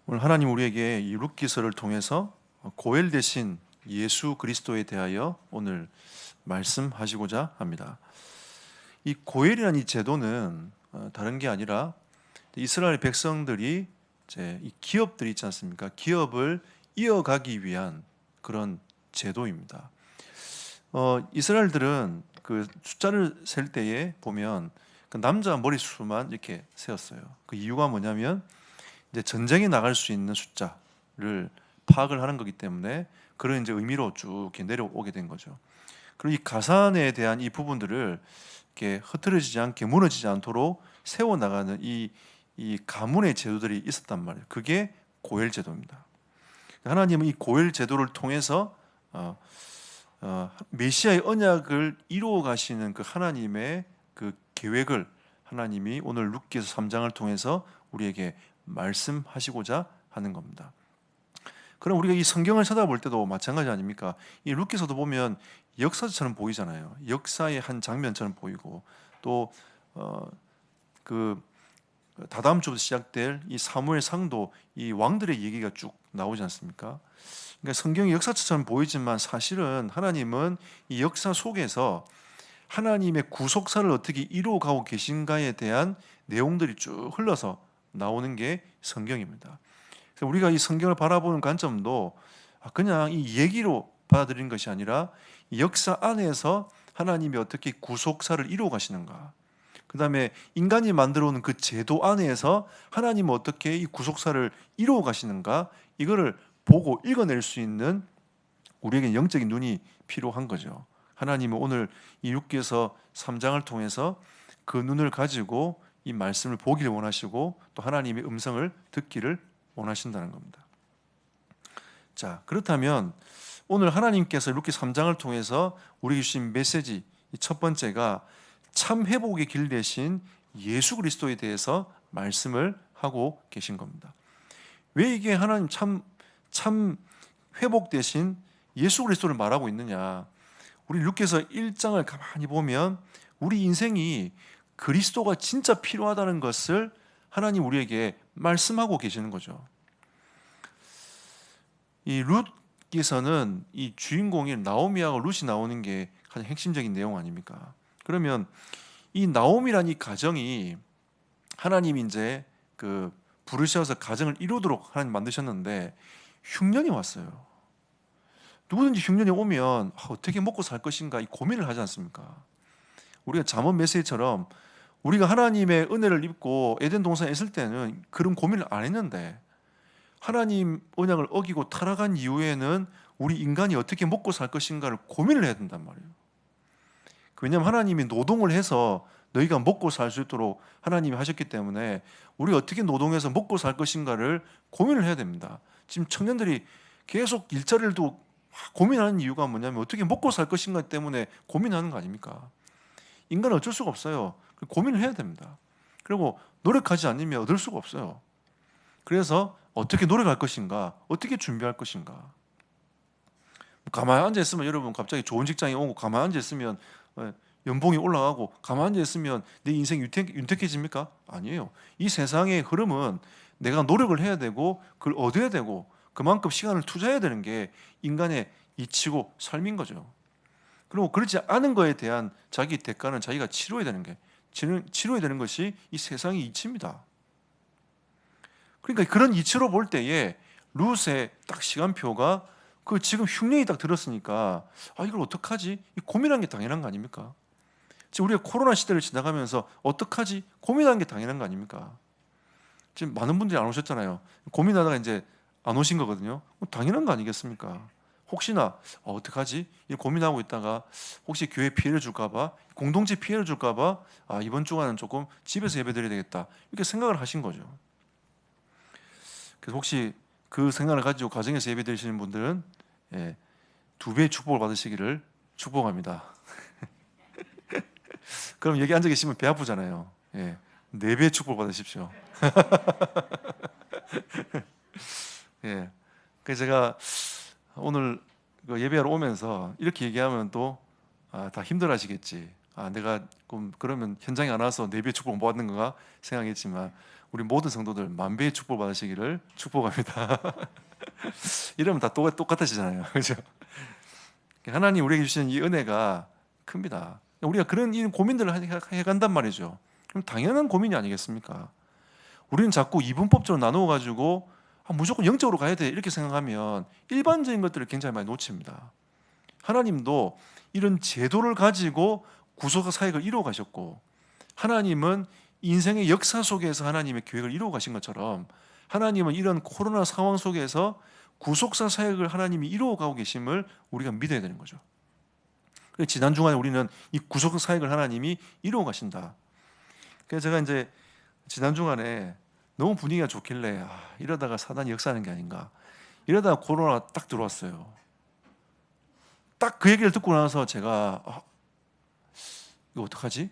오늘 하나님 우리에게 이 룻기서를 통해서 고엘 대신 예수 그리스도에 대하여 오늘 말씀하시고자 합니다. 이 고엘이라는 이 제도는 다른 게 아니라 이스라엘 백성들이 이제 이 기업들이 있지 않습니까? 기업을 이어가기 위한 그런 제도입니다. 이스라엘들은 그 숫자를 셀 때에 보면 그 남자 머릿수만 이렇게 세었어요. 그 이유가 뭐냐면 이제 전쟁에 나갈 수 있는 숫자를 파악을 하는 거기 때문에 그런 이제 의미로 쭉 이렇게 내려오게 된 거죠. 그리고 이 가산에 대한 이 부분들을 이렇게 흐트러지지 않게 무너지지 않도록 세워 나가는 이 가문의 제도들이 있었단 말이에요. 그게 고엘 제도입니다. 하나님은 이 고엘 제도를 통해서 메시아의 언약을 이루어 가시는 그 하나님의 그 계획을 하나님이 오늘 룻기서 3장을 통해서 우리에게 말씀하시고자 하는 겁니다. 그럼 우리가 이 성경을 쳐다볼 때도 마찬가지 아닙니까? 이 룻기서도 보면 역사처럼 보이잖아요. 역사의 한 장면처럼 보이고 또그 다다음 주부터 시작될 이 사무엘상도 이 왕들의 얘기가 쭉 나오지 않습니까? 그러니까 성경이 역사처럼 보이지만 사실은 하나님은 이 역사 속에서 하나님의 구속사를 어떻게 이루어가고 계신가에 대한 내용들이 쭉 흘러서 나오는 게 성경입니다. 그래서 우리가 이 성경을 바라보는 관점도 그냥 이 얘기로 받아들이는 것이 아니라 이 역사 안에서 하나님이 어떻게 구속사를 이루어 가시는가, 그 다음에 인간이 만들어 오는 그 제도 안에서 하나님은 어떻게 이 구속사를 이루어 가시는가, 이거를 보고 읽어낼 수 있는 우리에게 영적인 눈이 필요한 거죠. 하나님은 오늘 이 룻기서 3장을 통해서 그 눈을 가지고 이 말씀을 보기를 원하시고 또 하나님의 음성을 듣기를 원하신다는 겁니다. 자, 그렇다면 오늘 하나님께서 룻기 3장을 통해서 우리에게 주신 메시지 첫 번째가 참 회복의 길 대신 예수 그리스도에 대해서 말씀을 하고 계신 겁니다. 왜 이게 하나님 참 회복 대신 예수 그리스도를 말하고 있느냐? 우리 룻기서 1장을 가만히 보면 우리 인생이 그리스도가 진짜 필요하다는 것을 하나님 우리에게 말씀하고 계시는 거죠. 이 룻기서는 이 주인공이 나오미하고 룻이 나오는 게 가장 핵심적인 내용 아닙니까? 그러면 이 나오미란 이 가정이 하나님이 이제 그 부르셔서 가정을 이루도록 하나님 만드셨는데 흉년이 왔어요. 누구든지 흉년이 오면 어떻게 먹고 살 것인가 이 고민을 하지 않습니까? 우리가 잠언 메시지처럼 우리가 하나님의 은혜를 입고 에덴 동산에 있을 때는 그런 고민을 안 했는데 하나님 언약을 어기고 타락한 이후에는 우리 인간이 어떻게 먹고 살 것인가를 고민을 해야 된단 말이에요. 왜냐하면 하나님이 노동을 해서 너희가 먹고 살 수 있도록 하나님이 하셨기 때문에 우리가 어떻게 노동해서 먹고 살 것인가를 고민을 해야 됩니다. 지금 청년들이 계속 일자리를 두고 고민하는 이유가 뭐냐면 어떻게 먹고 살 것인가 때문에 고민하는 거 아닙니까? 인간은 어쩔 수가 없어요. 고민을 해야 됩니다. 그리고 노력하지 않으면 얻을 수가 없어요. 그래서 어떻게 노력할 것인가, 어떻게 준비할 것인가. 가만히 앉아 있으면 여러분 갑자기 좋은 직장이 오고 가만히 앉아 있으면 연봉이 올라가고 가만히 앉아 있으면 내 인생이 윤택해집니까? 아니에요. 이 세상의 흐름은 내가 노력을 해야 되고 그걸 얻어야 되고 그만큼 시간을 투자해야 되는 게 인간의 이치고 삶인 거죠. 그리고 그렇지 않은 거에 대한 자기 대가는 자기가 치러야 되는 것이 이 세상의 이치입니다. 그러니까 그런 이치로 볼 때에 룻의 딱 시간표가 그 지금 흉년이 딱 들었으니까 이걸 어떡하지? 고민한 게 당연한 거 아닙니까? 지금 우리가 코로나 시대를 지나가면서 어떡하지? 고민한 게 당연한 거 아닙니까? 지금 많은 분들이 안 오셨잖아요. 고민하다가 이제 안 오신 거거든요. 당연한 거 아니겠습니까? 혹시나 어떡하지? 이 고민하고 있다가 혹시 교회 피해를 줄까봐, 공동체 피해를 줄까봐 이번 주간은 조금 집에서 예배드려야 되겠다 이렇게 생각을 하신 거죠. 그래서 혹시 그 생각을 가지고 가정에서 예배드리시는 분들은 2배의 축복을 받으시기를 축복합니다. 그럼 여기 앉아 계시면 배 아프잖아요. 4배의 축복을 받으십시오. 그래서 제가 오늘 예배하러 오면서 이렇게 얘기하면 또 다 힘들어하시겠지. 내가 그러면 현장에 안 와서 4배의 축복을 못 받는 건가 생각했지만 우리 모든 성도들 만배의 축복 받으시기를 축복합니다. 이러면 다 똑같아지잖아요. 그죠? 하나님 우리에게 주시는 이 은혜가 큽니다. 우리가 그런 이 고민들을 해간단 말이죠. 그럼 당연한 고민이 아니겠습니까? 우리는 자꾸 이분법적으로 나누어 가지고 무조건 영적으로 가야 돼 이렇게 생각하면 일반적인 것들을 굉장히 많이 놓칩니다. 하나님도 이런 제도를 가지고 구속과 사역을 이루어 가셨고, 하나님은 인생의 역사 속에서 하나님의 계획을 이루어 가신 것처럼 하나님은 이런 코로나 상황 속에서 구속사 사역을 하나님이 이루어 가고 계심을 우리가 믿어야 되는 거죠. 지난 주간에 우리는 이 구속 사역을 하나님이 이루어 가신다. 그래서 제가 이제 지난 주간에 너무 분위기가 좋길래 이러다가 사단이 역사하는 게 아닌가, 이러다가 코로나가 딱 들어왔어요. 딱 그 얘기를 듣고 나서 제가 이거 어떡하지?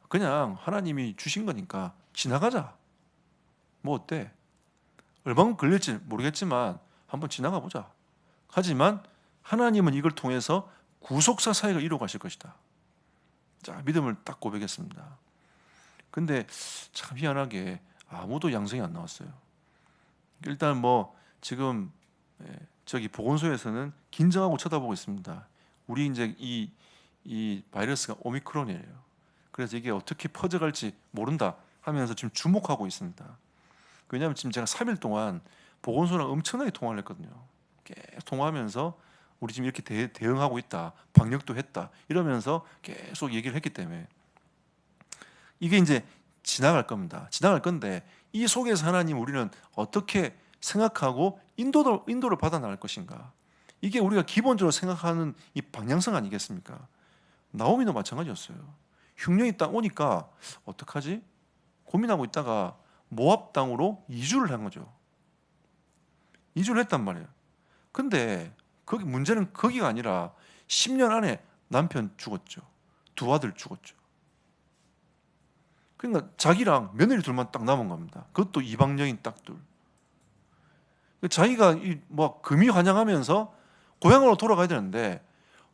그냥 하나님이 주신 거니까 지나가자. 뭐 어때? 얼마나 걸릴지 모르겠지만 한번 지나가 보자. 하지만 하나님은 이걸 통해서 구속사 사역을 이루어 가실 것이다. 자, 믿음을 딱 고백했습니다. 근데 참 희한하게 아무도 양성이 안 나왔어요. 일단 뭐 지금 저기 보건소에서는 긴장하고 쳐다보고 있습니다. 우리 이제 이 바이러스가 오미크론이에요. 그래서 이게 어떻게 퍼져갈지 모른다 하면서 지금 주목하고 있습니다. 왜냐하면 지금 제가 3일 동안 보건소랑 엄청나게 통화를 했거든요. 계속 통화하면서 우리 지금 이렇게 대응하고 있다, 방역도 했다 이러면서 계속 얘기를 했기 때문에 이게 이제 지나갈 겁니다. 지나갈 건데 이 속에서 하나님 우리는 어떻게 생각하고 인도를 받아 나갈 것인가? 이게 우리가 기본적으로 생각하는 이 방향성 아니겠습니까? 나오미도 마찬가지였어요. 흉년이 딱 오니까 어떡하지? 고민하고 있다가 모압 땅으로 이주를 한 거죠. 이주를 했단 말이에요. 근데 거기 문제는 거기가 아니라 10년 안에 남편 죽었죠. 2아들 죽었죠. 그러니까 자기랑 며느리 둘만 딱 남은 겁니다. 그것도 이방 여인 딱 둘. 자기가 뭐 금이 환영하면서 고향으로 돌아가야 되는데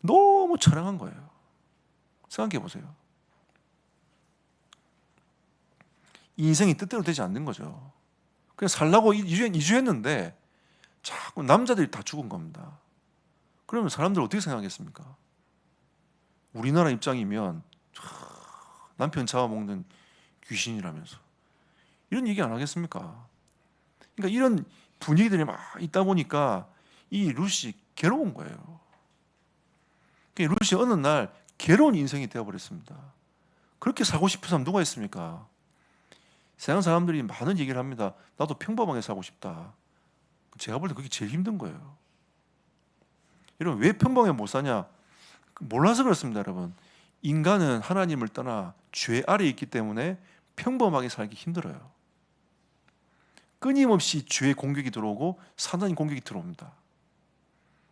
너무 처량한 거예요. 생각해 보세요. 인생이 뜻대로 되지 않는 거죠. 그래서 살라고 이주했는데 자꾸 남자들이 다 죽은 겁니다. 그러면 사람들 어떻게 생각하겠습니까? 우리나라 입장이면 남편 잡아먹는 귀신이라면서 이런 얘기 안 하겠습니까? 그러니까 이런 분위기들이 막 있다 보니까 이 룻이 괴로운 거예요. 룻이 어느 날 괴로운 인생이 되어버렸습니다. 그렇게 살고 싶은 사람 누가 있습니까? 세상 사람들이 많은 얘기를 합니다. 나도 평범하게 살고 싶다. 제가 볼 때 그게 제일 힘든 거예요. 여러분, 왜 평범하게 못 사냐? 몰라서 그렇습니다. 여러분, 인간은 하나님을 떠나 죄 아래에 있기 때문에 평범하게 살기 힘들어요. 끊임없이 죄의 공격이 들어오고 사단의 공격이 들어옵니다.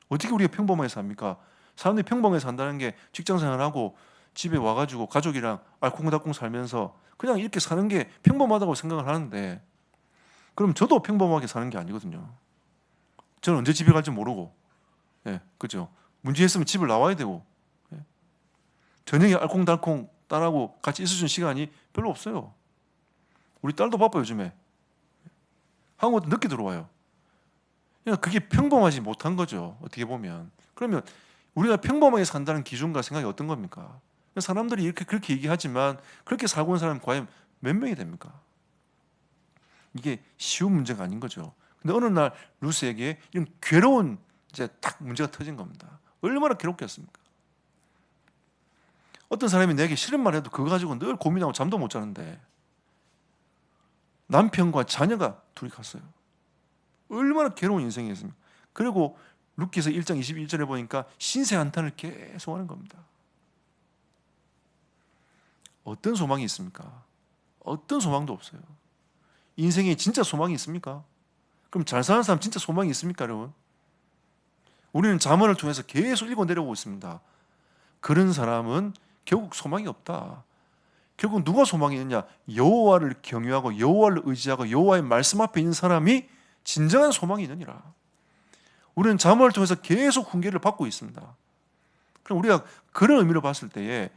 어떻게 우리가 평범하게 삽니까? 사람들이 평범하게 산다는 게 직장생활하고 집에 와가지고 가족이랑 알콩달콩 살면서 그냥 이렇게 사는 게 평범하다고 생각을 하는데, 그럼 저도 평범하게 사는 게 아니거든요. 저는 언제 집에 갈지 모르고, 그죠? 문제 있으면 집을 나와야 되고, 저녁에 알콩달콩 딸하고 같이 있어주는 시간이 별로 없어요. 우리 딸도 바빠요, 요즘에. 한국도 늦게 들어와요. 그러니까 그게 평범하지 못한 거죠, 어떻게 보면. 그러면 우리가 평범하게 산다는 기준과 생각이 어떤 겁니까? 사람들이 그렇게 얘기하지만 그렇게 살고 있는 사람이 과연 몇 명이 됩니까? 이게 쉬운 문제가 아닌 거죠. 근데 어느 날 루스에게 이런 괴로운 이제 딱 문제가 터진 겁니다. 얼마나 괴롭겠습니까? 어떤 사람이 내게 싫은 말 해도 그거 가지고 늘 고민하고 잠도 못 자는데 남편과 자녀가 둘이 갔어요. 얼마나 괴로운 인생이었습니까? 그리고 룻기서 1장 21절에 보니까 신세 한탄을 계속 하는 겁니다. 어떤 소망이 있습니까? 어떤 소망도 없어요. 인생에 진짜 소망이 있습니까? 그럼 잘 사는 사람 진짜 소망이 있습니까, 여러분? 우리는 잠언을 통해서 계속 읽어 내려오고 있습니다. 그런 사람은 결국 소망이 없다. 결국 누가 소망이 있느냐? 여호와를 경외하고 여호와를 의지하고 여호와의 말씀 앞에 있는 사람이 진정한 소망이 있느니라. 우리는 잠언을 통해서 계속 훈계를 받고 있습니다. 그럼 우리가 그런 의미로 봤을 때에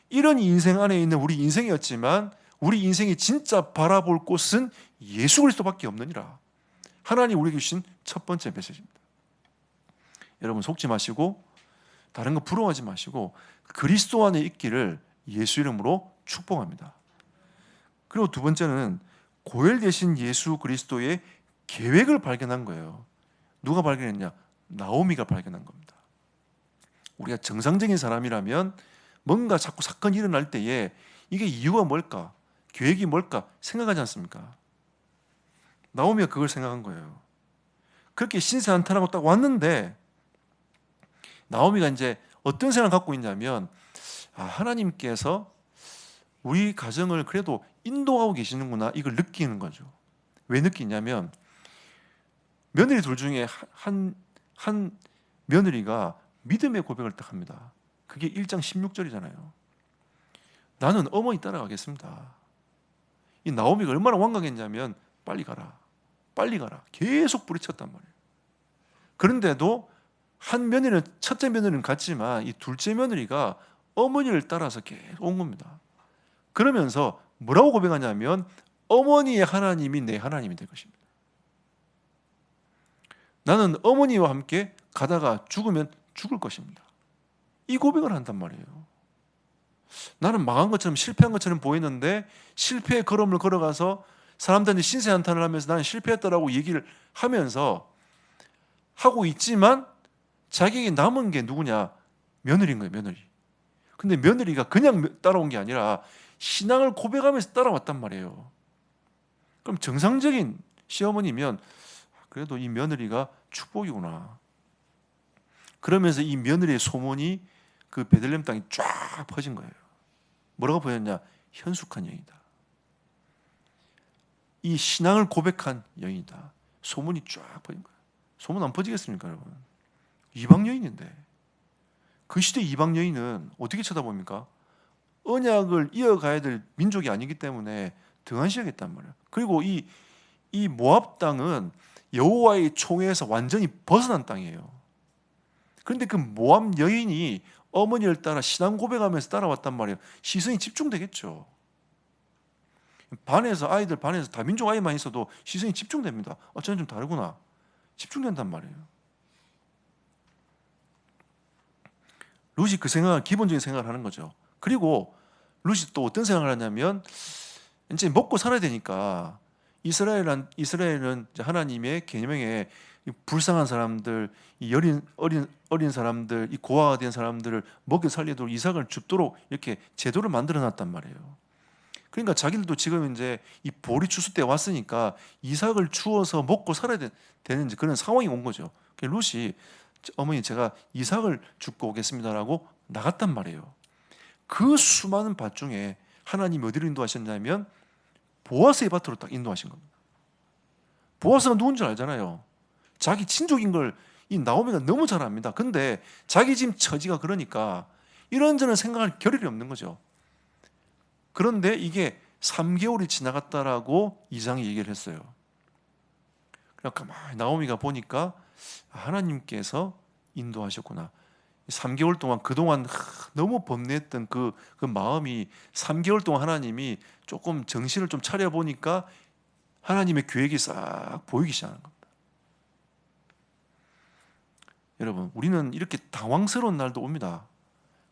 이런 인생 안에 있는 우리 인생이었지만 우리 인생이 진짜 바라볼 곳은 예수 그리스도밖에 없느니라. 하나님 우리에게 주신 첫 번째 메시지입니다. 여러분 속지 마시고 다른 거 부러워하지 마시고 그리스도 안에 있기를 예수 이름으로 축복합니다. 그리고 두 번째는 고혈되신 예수 그리스도의 계획을 발견한 거예요. 누가 발견했냐? 나오미가 발견한 겁니다. 우리가 정상적인 사람이라면 뭔가 자꾸 사건이 일어날 때에 이게 이유가 뭘까? 계획이 뭘까? 생각하지 않습니까? 나오미가 그걸 생각한 거예요. 그렇게 신세 한탄하고 딱 왔는데 나오미가 이제 어떤 생각을 갖고 있냐면 하나님께서 우리 가정을 그래도 인도하고 계시는구나 이걸 느끼는 거죠. 왜 느끼냐면 며느리 둘 중에 한 며느리가 믿음의 고백을 딱 합니다. 그게 1장 16절이잖아요. 나는 어머니 따라가겠습니다. 이 나오미가 얼마나 완강했냐면 빨리 가라. 빨리 가라. 계속 부딪혔단 말이에요. 그런데도 한 며느리는 첫째 며느리는 갔지만 이 둘째 며느리가 어머니를 따라서 계속 온 겁니다. 그러면서 뭐라고 고백하냐면 어머니의 하나님이 내 하나님이 될 것입니다. 나는 어머니와 함께 가다가 죽으면 죽을 것입니다. 이 고백을 한단 말이에요. 나는 망한 것처럼 실패한 것처럼 보이는데 실패의 걸음을 걸어가서 사람들한테 신세한탄을 하면서 나는 실패했다라고 얘기를 하면서 하고 있지만 자기에게 남은 게 누구냐? 며느리인 거예요, 며느리. 근데 며느리가 그냥 따라온 게 아니라 신앙을 고백하면서 따라왔단 말이에요. 그럼 정상적인 시어머니면 그래도 이 며느리가 축복이구나. 그러면서 이 며느리의 소문이 그 베들레헴 땅에 쫙 퍼진 거예요. 뭐라고 보였냐? 현숙한 여인이다. 이 신앙을 고백한 여인이다. 소문이 쫙 퍼진 거예요. 소문 안 퍼지겠습니까, 여러분? 이방 여인인데 그 시대 이방 여인은 어떻게 쳐다봅니까? 언약을 이어가야 될 민족이 아니기 때문에 등한시하겠단 말이에요. 그리고 이 모압 땅은 여호와의 총회에서 완전히 벗어난 땅이에요. 그런데 그 모압 여인이 어머니를 따라 신앙 고백하면서 따라왔단 말이에요. 시선이 집중되겠죠. 반에서 다민족 아이만 있어도 시선이 집중됩니다. 저는 좀 다르구나. 집중된단 말이에요. 룻이 그 생각을 기본적인 생각을 하는 거죠. 그리고 룻이 또 어떤 생각을 하냐면 이제 먹고 살아야 되니까 이스라엘은 하나님의 계명에 불쌍한 사람들, 이 어린 사람들, 이 고아가 된 사람들을 먹여 살리도록 이삭을 줍도록 이렇게 제도를 만들어 놨단 말이에요. 그러니까 자기들도 지금 이제 이 보리 추수 때 왔으니까 이삭을 주어서 먹고 살아야 되는 그런 상황이 온 거죠. 룻이 어머니 제가 이삭을 줍고 오겠습니다라고 나갔단 말이에요. 그 수많은 밭 중에 하나님이 어디로 인도하셨냐면 보아스의 밭으로 딱 인도하신 겁니다. 보아스가 누군지 알잖아요. 자기 친족인 걸 이 나오미가 너무 잘 압니다. 근데 자기 지금 처지가 그러니까 이런저런 생각할 겨를이 없는 거죠. 그런데 이게 3개월이 지나갔다라고 이장이 얘기를 했어요. 그러니까 가만히 나오미가 보니까 하나님께서 인도하셨구나. 3개월 동안 그동안 너무 범례했던 그 마음이 3개월 동안 하나님이 조금 정신을 좀 차려보니까 하나님의 계획이 싹 보이기 시작하는 겁니다. 여러분, 우리는 이렇게 당황스러운 날도 옵니다.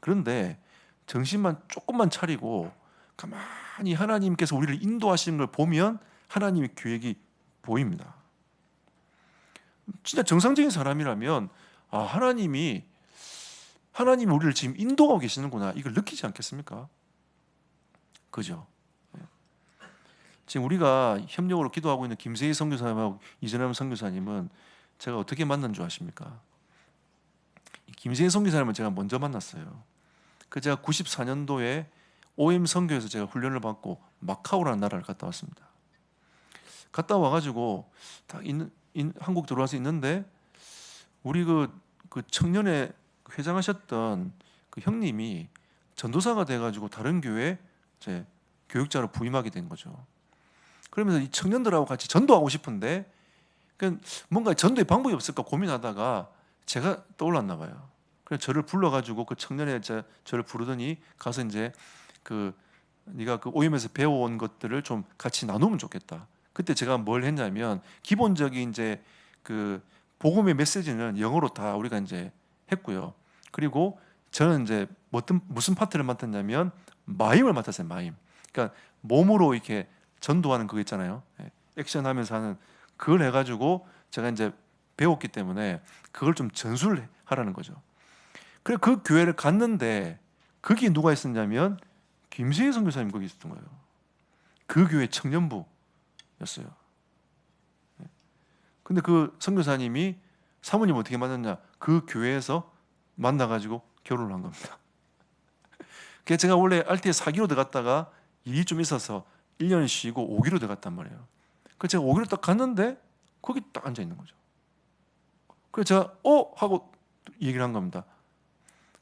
그런데 정신만 조금만 차리고 가만히 하나님께서 우리를 인도하시는 걸 보면 하나님의 계획이 보입니다. 진짜 정상적인 사람이라면 하나님이 우리를 지금 인도하고 계시는구나 이걸 느끼지 않겠습니까? 그죠? 지금 우리가 협력으로 기도하고 있는 김세희 선교사님하고 이전함 선교사님은 제가 어떻게 만난 줄 아십니까? 김세희 선교사님을 제가 먼저 만났어요. 제가 94년도에 OM 선교에서 제가 훈련을 받고 마카오라는 나라를 갔다 왔습니다. 갔다 와가지고 딱 한국 들어와서 있는데 우리 그 청년회 회장하셨던 그 형님이 전도사가 돼가지고 다른 교회 이제 교육자로 부임하게 된 거죠. 그러면서 이 청년들하고 같이 전도하고 싶은데 뭔가 전도의 방법이 없을까 고민하다가 제가 떠올랐나 봐요. 그래서 저를 불러가지고 그 청년의 저를 부르더니 가서 이제 네가 그 오임에서 배워온 것들을 좀 같이 나누면 좋겠다. 그때 제가 뭘 했냐면 기본적인 이제 그 복음의 메시지는 영어로 다 우리가 이제 했고요. 그리고 저는 이제 무슨 파트를 맡았냐면 마임을 맡았어요. 마임. 그러니까 몸으로 이렇게 전도하는 그거 있잖아요. 액션하면서 하는 그걸 해가지고 제가 이제 배웠기 때문에 그걸 좀 전수를 하라는 거죠. 그래 그 교회를 갔는데 거기 누가 있었냐면 김세희 선교사님 거기 있었던 거예요. 그 교회 청년부였어요. 근데 그 선교사님이 사모님 어떻게 만났냐? 그 교회에서 만나가지고 결혼을 한 겁니다. 그래서 제가 원래 RT에 4기로 들어갔다가 일이 좀 있어서 1년 쉬고 5기로 들어갔단 말이에요. 그래서 제가 5기로 딱 갔는데 거기 딱 앉아 있는 거죠. 그래서 제가 하고 얘기를 한 겁니다.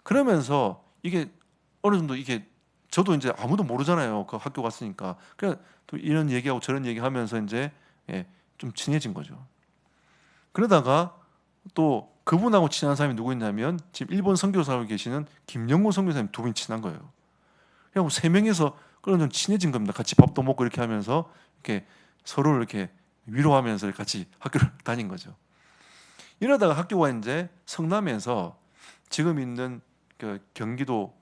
그러면서 이게 어느 정도 이게 저도 이제 아무도 모르잖아요. 그 학교 갔으니까. 그래 또 이런 얘기하고 저런 얘기하면서 이제 좀 친해진 거죠. 그러다가 또 그분하고 친한 사람이 누구 있냐면 지금 일본 선교사로 계시는 김영곤 선교사님 두 분이 친한 거예요. 그냥 세 명이서 그런 좀 친해진 겁니다. 같이 밥도 먹고 이렇게 하면서 이렇게 서로를 이렇게 위로하면서 같이 학교를 다닌 거죠. 이러다가 학교가 이제 성남에서 지금 있는 그 경기도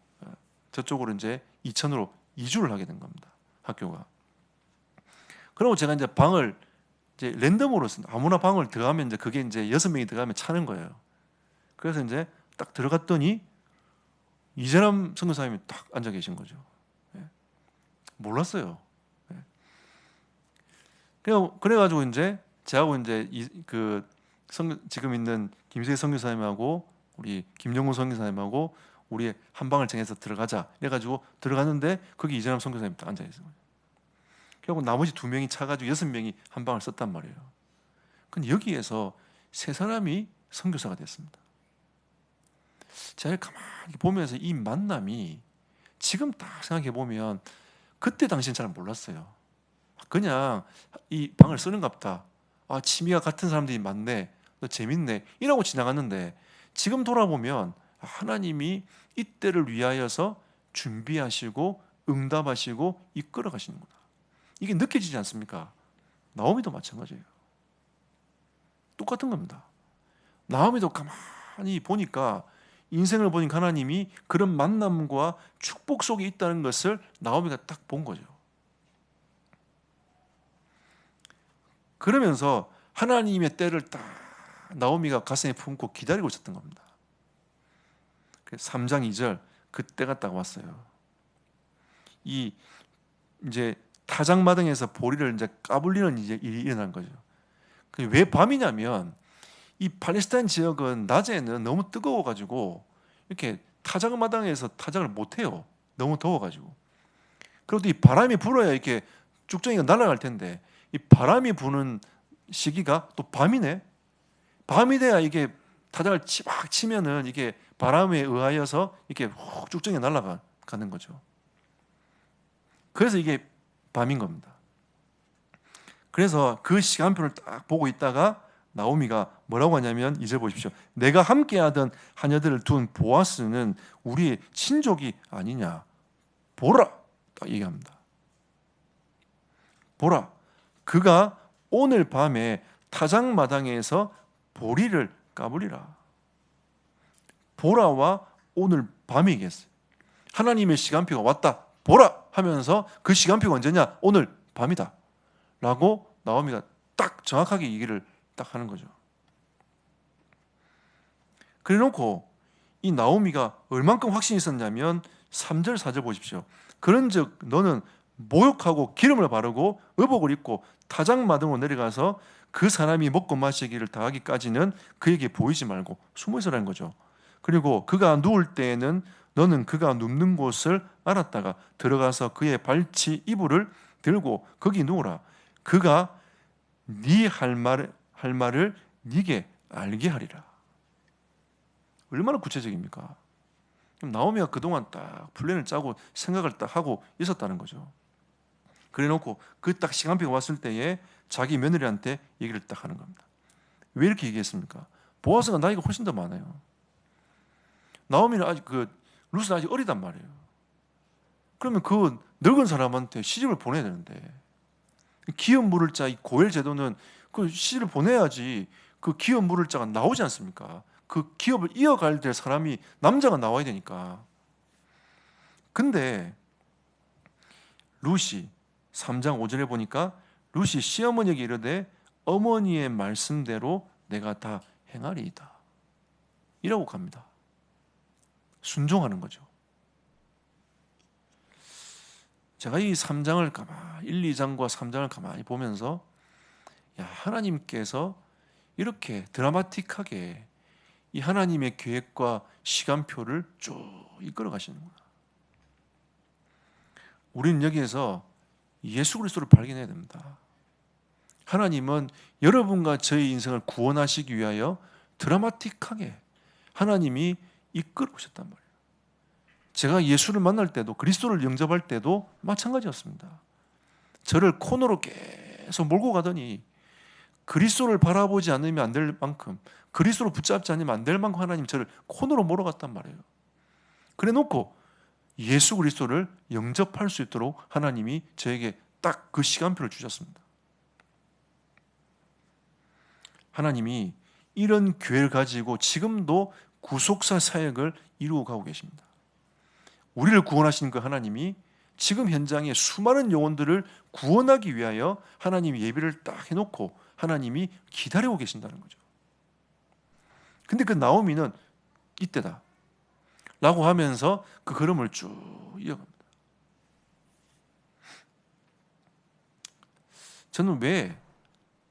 저쪽으로 이제 이천으로 이주를 하게 된 겁니다. 학교가. 그리고 제가 이제 방을 이제 랜덤으로 아무나 방을 들어가면 이제 그게 이제 6명이 들어가면 차는 거예요. 그래서 이제 딱 들어갔더니 이재람 선교사님이 딱 앉아 계신 거죠. 몰랐어요. 그래가지고 이제 저하고 이제 지금 있는 김세희 선교사님하고 우리 김영훈 선교사님하고 우리 한 방을 정해서 들어가자. 이래가지고 들어갔는데 거기 이재람 선교사님이 딱 앉아 있어요. 결국 나머지 2명이 차가지고 6명이 한 방을 썼단 말이에요. 근데 여기에서 3사람이 선교사가 됐습니다. 제가 가만히 보면서 이 만남이 지금 딱 생각해 보면 그때 당시엔 잘 몰랐어요. 그냥 이 방을 쓰는갑다. 취미가 같은 사람들이 많네. 너 재밌네. 이러고 지나갔는데 지금 돌아보면 하나님이 이때를 위하여서 준비하시고 응답하시고 이끌어 가시는구나. 이게 느껴지지 않습니까? 나오미도 마찬가지예요. 똑같은 겁니다. 나오미도 가만히 보니까 인생을 보니까 하나님이 그런 만남과 축복 속에 있다는 것을 나오미가 딱 본 거죠. 그러면서 하나님의 때를 딱 나오미가 가슴에 품고 기다리고 있었던 겁니다. 3장 2절 그때가 딱 왔어요. 이제 타작마당에서 보리를 이제 까불리는 이제 일이 일어난 거죠. 왜 밤이냐면 이 팔레스타인 지역은 낮에는 너무 뜨거워가지고 이렇게 타작마당에서 타작을 못 해요. 너무 더워가지고. 그리고 이 바람이 불어야 이렇게 쭉정이가 날아갈 텐데 이 바람이 부는 시기가 또 밤이네. 밤이 돼야 이게 타작을 막 치면은 이게 바람에 의하여서 이렇게 훅 쭉정이 날아가는 거죠. 그래서 이게 밤인 겁니다. 그래서 그 시간표를 딱 보고 있다가 나오미가 뭐라고 하냐면 이제 보십시오. 내가 함께하던 하녀들을 둔 보아스는 우리의 친족이 아니냐. 보라. 딱 얘기합니다. 보라. 그가 오늘 밤에 타작마당에서 보리를 까불리라. 보라와 오늘 밤이겠어요. 하나님의 시간표가 왔다. 보라 하면서 그 시간표가 언제냐? 오늘 밤이다. 라고 나오미가 딱 정확하게 얘기를 딱 하는 거죠. 그래 놓고 이 나오미가 얼만큼 확신이 있었냐면 3절 4절 보십시오. 그런즉 너는 모욕하고 기름을 바르고 의복을 입고 타작마당으로 내려가서 그 사람이 먹고 마시기를 다하기까지는 그에게 보이지 말고 숨어 있으라는 거죠. 그리고 그가 누울 때에는 너는 그가 눕는 곳을 알았다가 들어가서 그의 발치 이불을 들고 거기 누우라. 그가 네 할 말을 네게 알게 하리라. 얼마나 구체적입니까? 나오미가 그동안 딱 플랜을 짜고 생각을 딱 하고 있었다는 거죠. 그래 놓고 그 딱 시간표가 왔을 때에 자기 며느리한테 얘기를 딱 하는 겁니다. 왜 이렇게 얘기했습니까? 보아스가 나이가 훨씬 더 많아요. 나오미는 아직 룻은 아직 어리단 말이에요. 그러면 그 늙은 사람한테 시집을 보내야 되는데, 기업 물을 자 이 고엘 제도는 그 시집을 보내야지 그 기업 물을 자가 나오지 않습니까? 그 기업을 이어갈 될 사람이 남자가 나와야 되니까. 근데 룻이 3장 5절에 보니까 룻이 시어머니에게 이르되 어머니의 말씀대로 내가 다 행하리이다 이라고 갑니다. 순종하는 거죠. 제가 이 3장을 1, 2장과 3장을 가만히 보면서 야, 하나님께서 이렇게 드라마틱하게 이 하나님의 계획과 시간표를 쭉 이끌어 가시는구나. 우리는 여기에서 예수 그리스도를 발견해야 됩니다. 하나님은 여러분과 저의 인생을 구원하시기 위하여 드라마틱하게 하나님이 이끌어 오셨단 말이에요. 제가 예수를 만날 때도 그리스도를 영접할 때도 마찬가지였습니다. 저를 코너로 계속 몰고 가더니 그리스도를 바라보지 않으면 안 될 만큼, 그리스도를 붙잡지 않으면 안 될 만큼 하나님 저를 코너로 몰아갔단 말이에요. 그래 놓고 예수 그리스도를 영접할 수 있도록 하나님이 저에게 딱 그 시간표를 주셨습니다. 하나님이 이런 교회를 가지고 지금도 구속사 사역을 이루어 가고 계십니다. 우리를 구원하신 그 하나님이 지금 현장에 수많은 영혼들을 구원하기 위하여 하나님이 예비를 딱 해놓고 하나님이 기다리고 계신다는 거죠. 근데 그 나오미는 이때다 라고 하면서 그 걸음을 쭉 이어갑니다. 저는 왜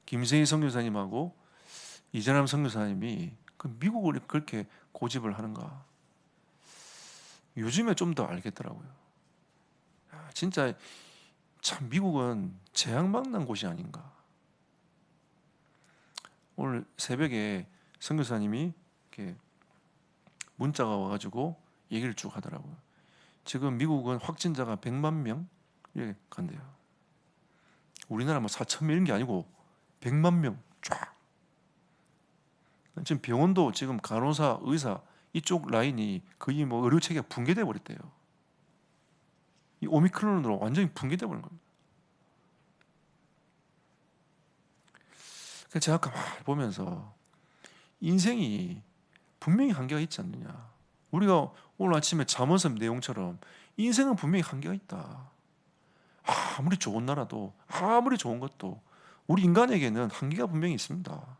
김세희 선교사님하고 이재남 선교사님이 그 미국을 그렇게 고집을 하는가? 요즘에 좀 더 알겠더라고요. 진짜 참 미국은 재앙망난 곳이 아닌가. 오늘 새벽에 선교사님이 이렇게 문자가 와가지고 얘기를 쭉 하더라고요. 지금 미국은 확진자가 100만 명 이렇게 간대요. 우리나라 뭐 4천 명 이런 게 아니고 100만 명 쫙. 지금 병원도 지금 간호사, 의사 이쪽 라인이 거의 뭐 의료 체계가 붕괴돼 버렸대요. 이 오미크론으로 완전히 붕괴돼 버린 겁니다. 그래서 제가 가만히 보면서 인생이 분명히 한계가 있지 않느냐. 우리가 오늘 아침에 잠언서 내용처럼 인생은 분명히 한계가 있다. 아무리 좋은 나라도 아무리 좋은 것도 우리 인간에게는 한계가 분명히 있습니다.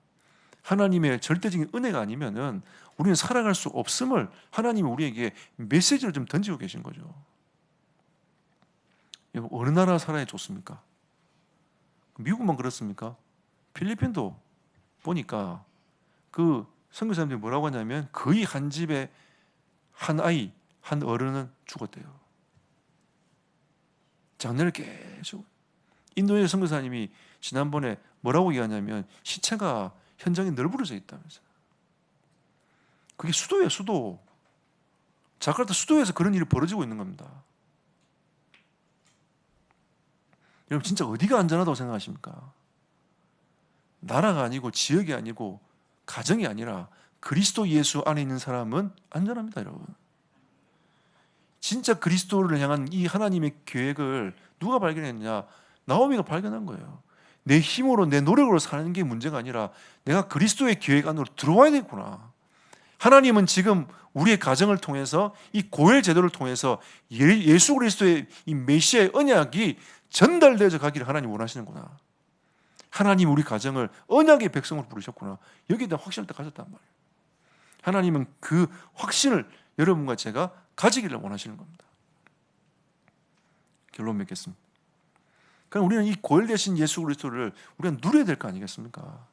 하나님의 절대적인 은혜가 아니면은 우리는 살아갈 수 없음을 하나님이 우리에게 메시지를 좀 던지고 계신 거죠. 어느 나라 살아야 좋습니까? 미국만 그렇습니까? 필리핀도 보니까 그 선교사님들이 뭐라고 하냐면 거의 한 집에 한 아이, 한 어른은 죽었대요. 장례를 계속. 인도의 선교사님이 지난번에 뭐라고 얘기하냐면 시체가 현장에 널브러져 있다면서요. 그게 수도예요, 수도. 자카르타 수도에서 그런 일이 벌어지고 있는 겁니다. 여러분 진짜 어디가 안전하다고 생각하십니까? 나라가 아니고 지역이 아니고 가정이 아니라 그리스도 예수 안에 있는 사람은 안전합니다, 여러분. 진짜 그리스도를 향한 이 하나님의 계획을 누가 발견했냐? 나오미가 발견한 거예요. 내 힘으로 내 노력으로 사는 게 문제가 아니라 내가 그리스도의 계획 안으로 들어와야 되구나. 하나님은 지금 우리의 가정을 통해서 이 고엘 제도를 통해서 예수 그리스도의 이 메시아의 언약이 전달되어져 가기를 하나님 원하시는구나. 하나님 우리 가정을 언약의 백성으로 부르셨구나. 여기에 대한 확신을 딱 가졌단 말이에요. 하나님은 그 확신을 여러분과 제가 가지기를 원하시는 겁니다. 결론 맺겠습니다. 그럼 우리는 이 고엘 되신 예수 그리스도를 우리가 누려야 될 거 아니겠습니까?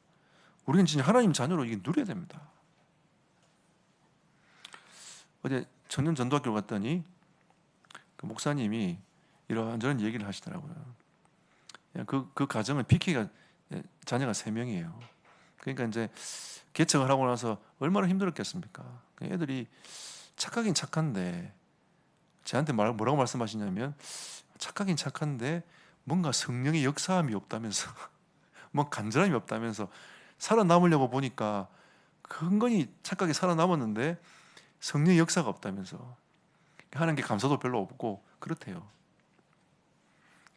우리는 진짜 하나님 자녀로 이게 누려야 됩니다. 어제 청년 전도학교 갔더니 그 목사님이 이런저런 얘기를 하시더라고요. 그 가정은 PK가 자녀가 3명이에요. 그러니까 이제 개척을 하고 나서 얼마나 힘들었겠습니까? 애들이 착하긴 착한데 저한테 뭐라고 말씀하시냐면 착하긴 착한데 뭔가 성령의 역사함이 없다면서 뭐 간절함이 없다면서 살아남으려고 보니까 근근히 착하게 살아남았는데 성령의 역사가 없다면서. 하나님께 감사도 별로 없고 그렇대요.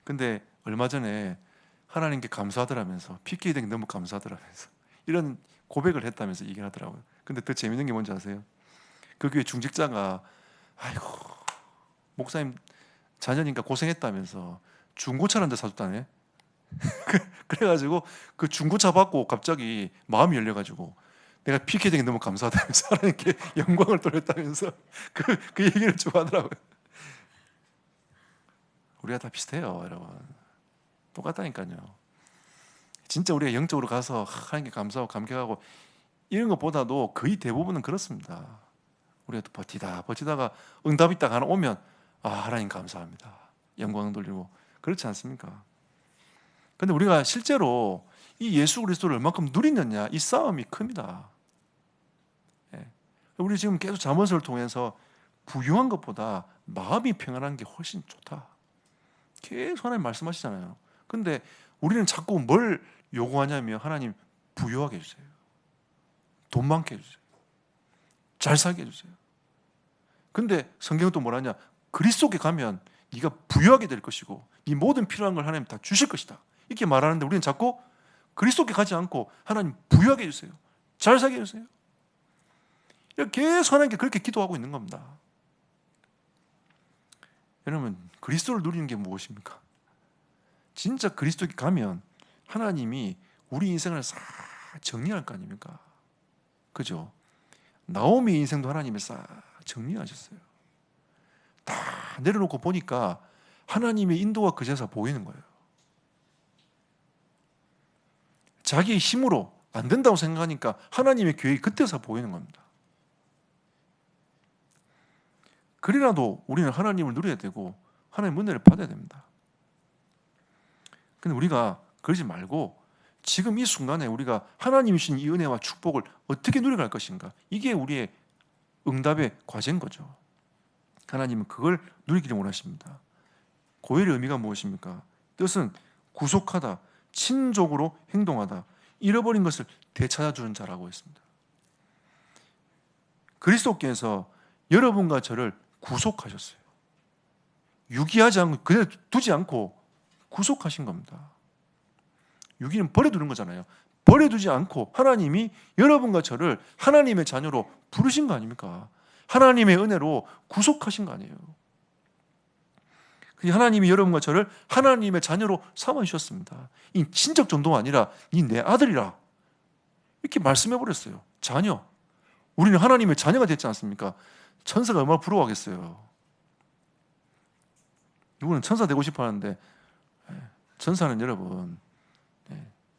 근데 얼마 전에 하나님께 감사하더라면서, PK 되게 너무 감사하더라면서 이런 고백을 했다면서 얘기를 하더라고요. 근데 더 재밌는 게 뭔지 아세요? 그 교회 중직자가 아이고 목사님 자녀니까 고생했다면서 중고차를 한 대 사줬다네. 그래가지고 그 중고차 받고 갑자기 마음이 열려가지고 내가 PK 되게 너무 감사하다면서 하나님께 영광을 돌렸다면서 그 얘기를 쭉 하더라고요. 우리가 다 비슷해요, 여러분. 똑같다니까요. 진짜 우리가 영적으로 가서 하나님께 감사하고 감격하고 이런 것보다도 거의 대부분은 그렇습니다. 우리가 또 버티다가 응답이 딱 하나 오면 하나님 감사합니다, 영광 돌리고, 그렇지 않습니까? 근데 우리가 실제로 이 예수 그리스도를 얼마큼 누리느냐, 이 싸움이 큽니다. 예. 우리 지금 계속 잠언서를 통해서 부유한 것보다 마음이 평안한 게 훨씬 좋다, 계속 하나님 말씀하시잖아요. 근데 우리는 자꾸 뭘 요구하냐면, 하나님 부유하게 해주세요, 돈 많게 해주세요, 잘 살게 해주세요. 근데 성경은 또 뭐라냐, 그리스도께 가면 네가 부유하게 될 것이고 네 모든 필요한 걸 하나님 다 주실 것이다, 이렇게 말하는데 우리는 자꾸 그리스도께 가지 않고 하나님 부유하게 해주세요, 잘 살게 해주세요, 이렇게 계속 하나님께 그렇게 기도하고 있는 겁니다. 여러분, 그리스도를 누리는 게 무엇입니까? 진짜 그리스도께 가면 하나님이 우리 인생을 싹 정리할 거 아닙니까? 그죠? 나오미 인생도 하나님이 싹 정리하셨어요. 다 내려놓고 보니까 하나님의 인도가 그제서 보이는 거예요. 자기의 힘으로 안 된다고 생각하니까 하나님의 계획이 그때서 보이는 겁니다. 그래라도 우리는 하나님을 누려야 되고 하나님의 은혜를 받아야 됩니다. 근데 우리가 그러지 말고 지금 이 순간에 우리가 하나님이 주신 이 은혜와 축복을 어떻게 누려갈 것인가, 이게 우리의 응답의 과제인 거죠. 하나님은 그걸 누리기를 원하십니다. 고엘의 의미가 무엇입니까? 뜻은 구속하다, 친족으로 행동하다, 잃어버린 것을 되찾아주는 자라고 했습니다. 그리스도께서 여러분과 저를 구속하셨어요. 유기하지 않고 그대로 두지 않고 구속하신 겁니다. 유기는 버려두는 거잖아요. 버려두지 않고 하나님이 여러분과 저를 하나님의 자녀로 부르신 거 아닙니까? 하나님의 은혜로 구속하신 거 아니에요. 하나님이 여러분과 저를 하나님의 자녀로 삼아주셨습니다. 이 친척 정도가 아니라 이 내 아들이라 이렇게 말씀해 버렸어요. 자녀. 우리는 하나님의 자녀가 됐지 않습니까? 천사가 얼마나 부러워하겠어요. 누구는 천사 되고 싶어 하는데 천사는 여러분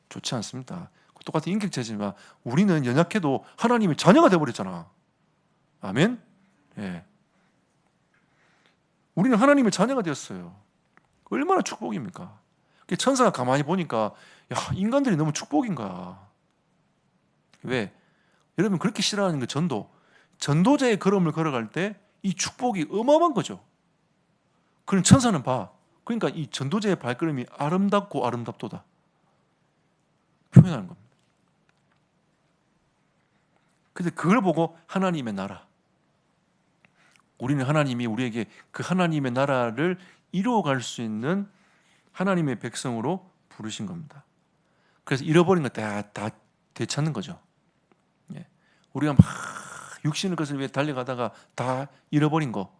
좋지 않습니다. 똑같은 인격체지만 우리는 연약해도 하나님의 자녀가 되어버렸잖아. 아멘? 예. 우리는 하나님의 자녀가 되었어요. 얼마나 축복입니까? 천사가 가만히 보니까 인간들이 너무 축복인가. 왜? 여러분 그렇게 싫어하는 그 전도자의 걸음을 걸어갈 때 이 축복이 어마어마한 거죠. 그럼 천사는 봐. 그러니까 이 전도자의 발걸음이 아름답고 아름답도다 표현하는 겁니다. 근데 그걸 보고 하나님의 나라, 우리는 하나님이 우리에게 그 하나님의 나라를 이루어갈 수 있는 하나님의 백성으로 부르신 겁니다. 그래서 잃어버린 거 다 되찾는 거죠. 우리가 막 육신의 것을 위해 달려가다가 다 잃어버린 거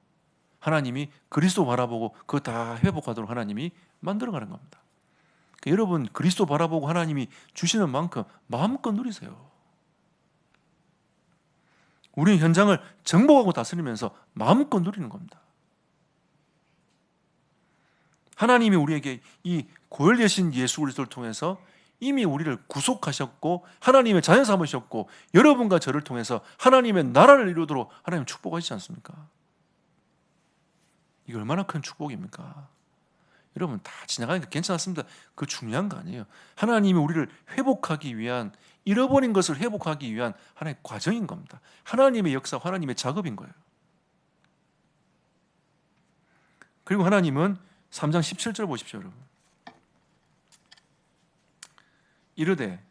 하나님이 그리스도 바라보고 그거 다 회복하도록 하나님이 만들어가는 겁니다. 그러니까 여러분 그리스도 바라보고 하나님이 주시는 만큼 마음껏 누리세요. 우리는 현장을 정복하고 다스리면서 마음껏 누리는 겁니다. 하나님이 우리에게 이 고혈되신 예수 그리스도를 통해서 이미 우리를 구속하셨고 하나님의 자녀 삼으셨고 여러분과 저를 통해서 하나님의 나라를 이루도록 하나님 축복하시지 않습니까? 이게 얼마나 큰 축복입니까? 여러분 다 지나가니까 괜찮았습니다. 그거 중요한 거 아니에요. 하나님이 우리를 회복하기 위한, 잃어버린 것을 회복하기 위한 하나님의 과정인 겁니다. 하나님의 역사, 하나님의 작업인 거예요. 그리고 하나님은 3장 17절 보십시오, 여러분. 이르되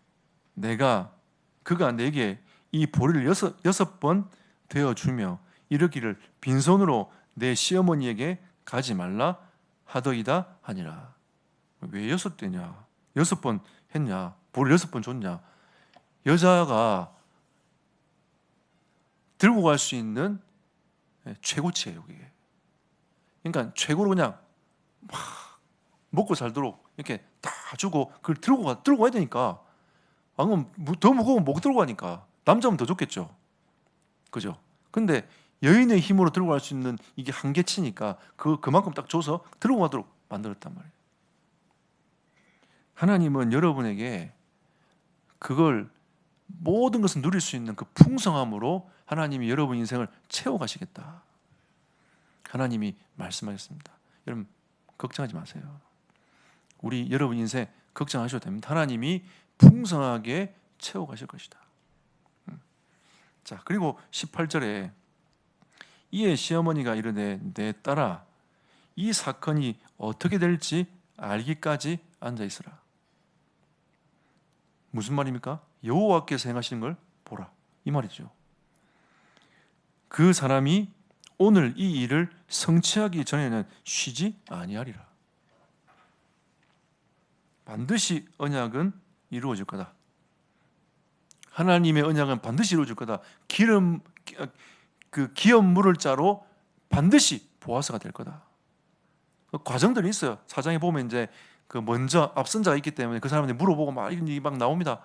그가 내게 이 보리를 여섯 번 되어주며 이르기를 빈손으로 내 시어머니에게 가지 말라 하더이다 하니라. 왜 6대냐? 6번 했냐? 볼을 6번 줬냐? 여자가 들고 갈 수 있는 최고치예요, 그게. 그러니까 최고로 그냥 막 먹고 살도록 이렇게 다 주고 그걸 들고 가야 되니까. 안 그러면 더 무거우면 못 들고 가니까. 남자면 더 좋겠죠. 그죠? 근데 여인의 힘으로 들고 갈 수 있는 이게 한계치니까 그만큼 딱 줘서 들고 가도록 만들었단 말이에요. 하나님은 여러분에게 그걸 모든 것을 누릴 수 있는 그 풍성함으로 하나님이 여러분 인생을 채워가시겠다. 하나님이 말씀하셨습니다. 여러분 걱정하지 마세요. 여러분 인생 걱정하셔도 됩니다. 하나님이 풍성하게 채워가실 것이다. 자, 그리고 18절에 이에 시어머니가 이르되 내 딸아 이 사건이 어떻게 될지 알기까지 앉아 있으라. 무슨 말입니까? 여호와께서 행하시는 걸 보라, 이 말이죠. 그 사람이 오늘 이 일을 성취하기 전에는 쉬지 아니하리라. 반드시 언약은 이루어질 거다. 하나님의 언약은 반드시 이루어질 거다. 기업 물을 자로 반드시 보아서가 될 거다. 그 과정들이 있어요. 사장에 보면 이제 그 먼저 앞선 자가 있기 때문에 그 사람한테 물어보고 막 이런 얘기 막 나옵니다.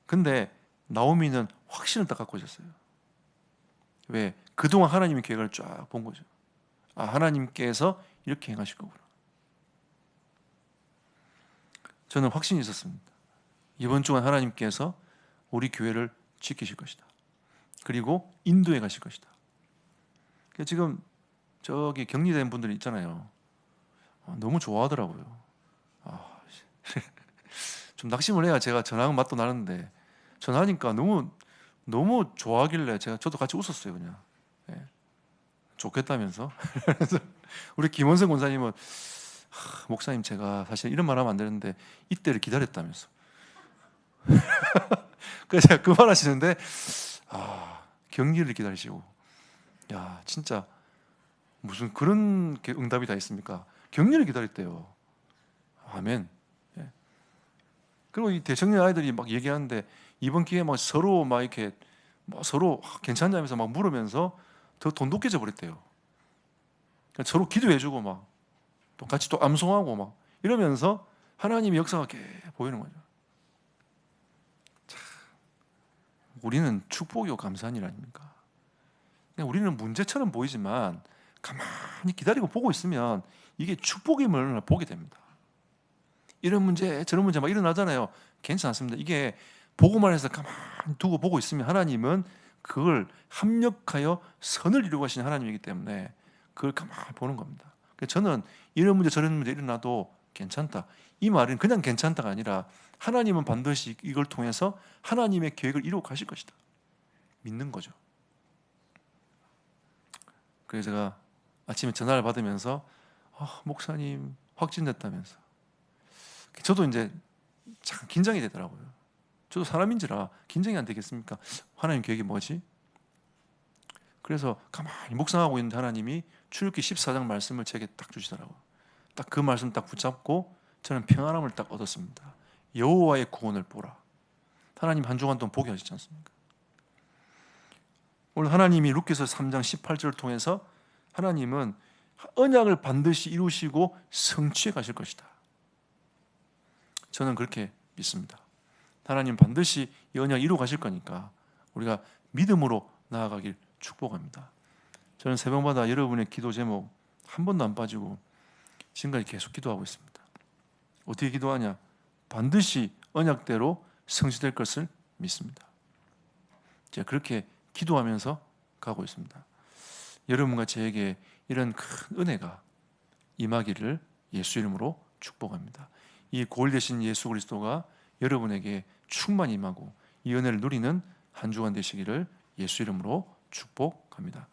근데 나오미는 확신을 딱 갖고 있었어요. 왜? 그동안 하나님의 계획을 쫙 본 거죠. 아, 하나님께서 이렇게 행하실 거구나. 저는 확신이 있었습니다. 이번 주간 하나님께서 우리 교회를 지키실 것이다. 그리고 인도해 가실 것이다. 지금 저기 격리된 분들이 있잖아요. 너무 좋아하더라고요. 좀 낙심을 해야 제가 전화하면 맛도 나는데 전화하니까 너무 좋아하길래 저도 같이 웃었어요. 그냥 좋겠다면서. 그래서 우리 김원성 권사님은 목사님 제가 사실 이런 말 하면 안 되는데 이때를 기다렸다면서. 그래서 제가 그 말 하시는데 격리를 기다리시고, 야 진짜 무슨 그런 응답이 다 있습니까? 격리를 기다렸대요. 아멘. 그리고 이 대청년 아이들이 막 얘기하는데 이번 기회에 막 서로 막 이렇게 서로 괜찮냐면서 막 물으면서 더 돈독해져 버렸대요. 그러니까 서로 기도해주고 막 또 같이 또 암송하고 막 이러면서 하나님의 역사가 계속 보이는 거죠. 참, 우리는 축복이요 감사한 일 아닙니까? 우리는 문제처럼 보이지만 가만히 기다리고 보고 있으면 이게 축복임을 보게 됩니다. 이런 문제 저런 문제 막 일어나잖아요. 괜찮습니다. 이게 보고만 해서 가만히 두고 보고 있으면 하나님은 그걸 합력하여 선을 이루고 가시는 하나님이기 때문에 그걸 가만히 보는 겁니다. 그래서 저는 이런 문제 저런 문제 일어나도 괜찮다. 이 말은 그냥 괜찮다가 아니라 하나님은 반드시 이걸 통해서 하나님의 계획을 이루어 가실 것이다. 믿는 거죠. 그래서 제가 아침에 전화를 받으면서 목사님 확진됐다면서. 저도 이제 참 긴장이 되더라고요. 저도 사람인지라 긴장이 안 되겠습니까? 하나님 계획이 뭐지? 그래서 가만히 묵상하고 있는데 하나님이 출애굽기 14장 말씀을 제게 딱 주시더라고요. 딱 그 말씀 딱 붙잡고 저는 평안함을 딱 얻었습니다. 여호와의 구원을 보라. 하나님 한 주간 동안 보게 하시지 않습니까? 오늘 하나님이 룻기서 3장 18절을 통해서 하나님은 언약을 반드시 이루시고 성취해 가실 것이다. 저는 그렇게 믿습니다. 하나님 반드시 이 언약 이루어 가실 거니까 우리가 믿음으로 나아가길 축복합니다. 저는 새벽마다 여러분의 기도 제목 한 번도 안 빠지고 지금까지 계속 기도하고 있습니다. 어떻게 기도하냐? 반드시 언약대로 성취될 것을 믿습니다. 제가 그렇게 기도하면서 가고 있습니다. 여러분과 저에게 이런 큰 은혜가 임하기를 예수 이름으로 축복합니다. 이 고을 되신 예수 그리스도가 여러분에게 충만히 임하고 이 은혜를 누리는 한 주간 되시기를 예수 이름으로 축복합니다.